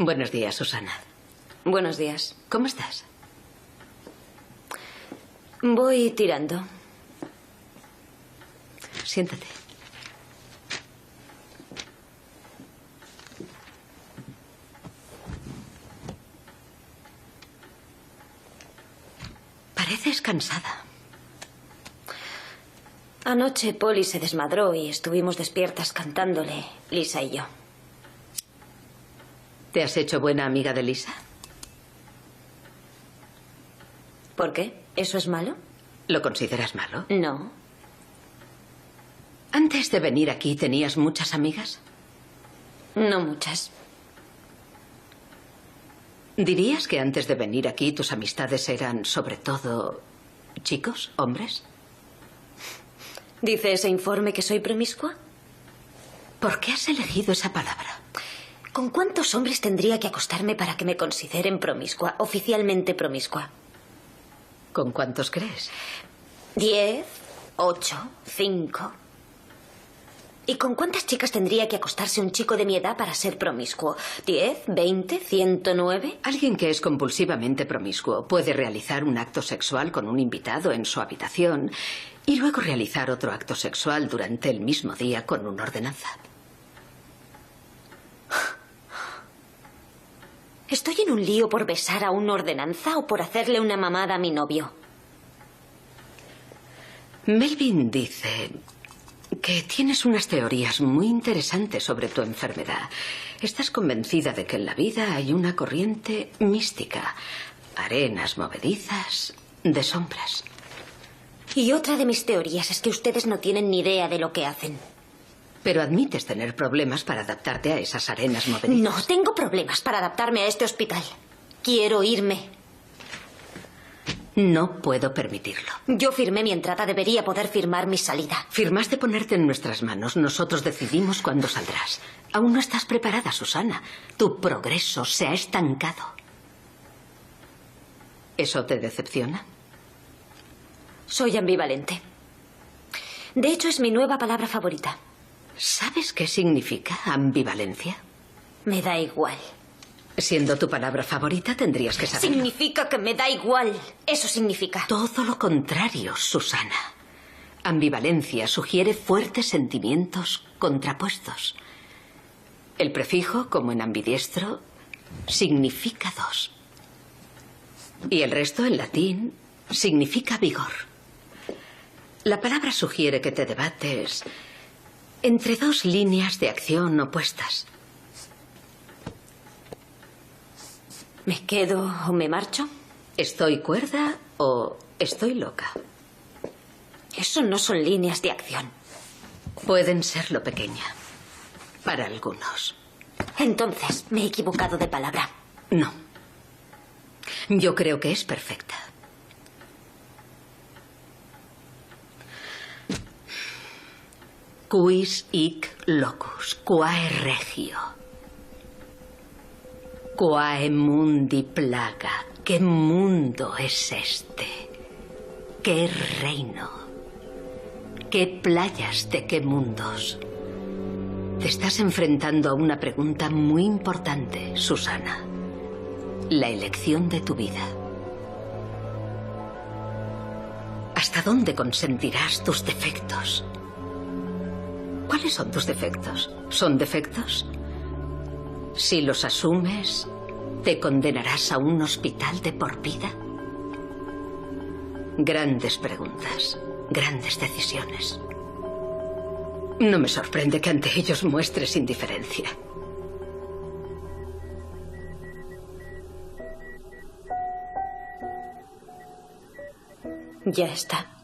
Buenos días, Susana. Buenos días. ¿Cómo estás? Voy tirando. Siéntate. Pareces cansada. Anoche Polly se desmadró y estuvimos despiertas cantándole, Lisa y yo. ¿Te has hecho buena amiga de Lisa? ¿Por qué? ¿Eso es malo? ¿Lo consideras malo? No. ¿Antes de venir aquí tenías muchas amigas? No muchas. ¿Dirías que antes de venir aquí tus amistades eran, sobre todo, chicos, hombres? ¿Dice ese informe que soy promiscua? ¿Por qué has elegido esa palabra? ¿Con cuántos hombres tendría que acostarme para que me consideren promiscua, oficialmente promiscua? ¿Con cuántos crees? 10, 8, 5. ¿Y con cuántas chicas tendría que acostarse un chico de mi edad para ser promiscuo? ¿10, 20, 109? Alguien que es compulsivamente promiscuo puede realizar un acto sexual con un invitado en su habitación y luego realizar otro acto sexual durante el mismo día con una ordenanza. ¿Estoy en un lío por besar a una ordenanza o por hacerle una mamada a mi novio? Melvin dice que tienes unas teorías muy interesantes sobre tu enfermedad. Estás convencida de que en la vida hay una corriente mística, arenas movedizas de sombras. Y otra de mis teorías es que ustedes no tienen ni idea de lo que hacen. Pero admites tener problemas para adaptarte a esas arenas movedizas. No tengo problemas para adaptarme a este hospital. Quiero irme. No puedo permitirlo. Yo firmé mi entrada, debería poder firmar mi salida. Firmaste ponerte en nuestras manos. Nosotros decidimos cuándo saldrás. Aún no estás preparada, Susana. Tu progreso se ha estancado. ¿Eso te decepciona? Soy ambivalente. De hecho, es mi nueva palabra favorita. ¿Sabes qué significa ambivalencia? Me da igual. Siendo tu palabra favorita, tendrías que saberlo. Significa que me da igual. Eso significa. Todo lo contrario, Susana. Ambivalencia sugiere fuertes sentimientos contrapuestos. El prefijo, como en ambidiestro, significa dos. Y el resto, en latín, significa vigor. La palabra sugiere que te debates entre dos líneas de acción opuestas. ¿Me quedo o me marcho? ¿Estoy cuerda o estoy loca? Eso no son líneas de acción. Pueden serlo pequeña. Para algunos. Entonces, me he equivocado de palabra. No. Yo creo que es perfecta. Quis hic locus, quae regio. Quae mundi plaga. ¿Qué mundo es este? ¿Qué reino? ¿Qué playas de qué mundos? Te estás enfrentando a una pregunta muy importante, Susana. La elección de tu vida. ¿Hasta dónde consentirás tus defectos? ¿Cuáles son tus defectos? ¿Son defectos? Si los asumes, ¿te condenarás a un hospital de por vida? Grandes preguntas, grandes decisiones. No me sorprende que ante ellos muestres indiferencia. Ya está.